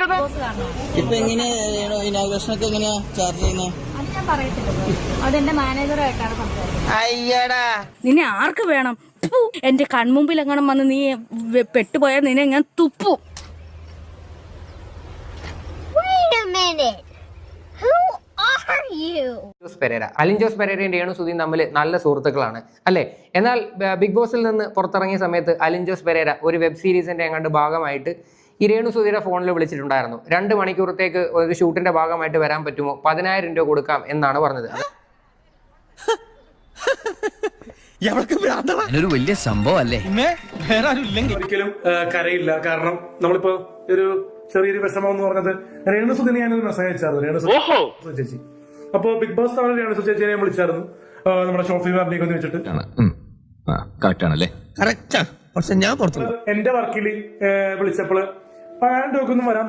ഇപ്പൊ എങ്ങനെയാ ഇനാഗ്രേഷനൊക്കെ എങ്ങനെയാ ചാർജ് ചെയ്യുന്നത്? അത് ഞാൻ പറയത്തില്ലല്ലോ, അതെന്റെ മാനേജറായിട്ടാണ് സംസാരിക്കുന്നത്. അയ്യടാ, നിന്നെ ആർക്ക് വേണം? എന്റെ കൺമുമ്പിൽ എങ്ങനെ വന്ന് നീ പെട്ടുപോയാൽ നിന്നെ ഞാൻ തുപ്പു. അലിൻ ജോസ് പെരേരയും രേണു സുധിയും തമ്മിൽ നല്ല സുഹൃത്തുക്കളാണ് അല്ലേ? എന്നാൽ ബിഗ് ബോസിൽ നിന്ന് പുറത്തിറങ്ങിയ സമയത്ത് അലിൻ ജോസ് പെരേര ഒരു വെബ് സീരീസിന്റെ എങ്ങാണ്ട് ഭാഗമായിട്ട് ഈ രേണു സുധിയുടെ ഫോണിൽ വിളിച്ചിട്ടുണ്ടായിരുന്നു. 2 മണിക്കൂറത്തേക്ക് ഒരു ഷൂട്ടിന്റെ ഭാഗമായിട്ട് വരാൻ പറ്റുമോ, 10,000 രൂപ കൊടുക്കാം എന്നാണ് പറഞ്ഞത്. ഒരു വലിയ സംഭവം അല്ലേ? ഒരിക്കലും കരയില്ല. കാരണം നമ്മളിപ്പോ ഒരു ചെറിയൊരു വിഷമം എന്ന് പറഞ്ഞത് രേണു സുധിനെ ഞാനൊരു മെസ്സേജ് അയച്ചായിരുന്നു, രേണു സുധി ചേച്ചി. അപ്പൊ ബിഗ് ബോസ് തവണ രേണു സുധി ചേച്ചിയെ വിളിച്ചായിരുന്നു നമ്മുടെ ഷോഫി ഫാമിലിക്ക് ഒന്ന് വെച്ചിട്ട്. പക്ഷെ ഞാൻ എന്റെ വർക്കിൽ വിളിച്ചപ്പോൾ 10,000 രൂപക്കൊന്നും വരാൻ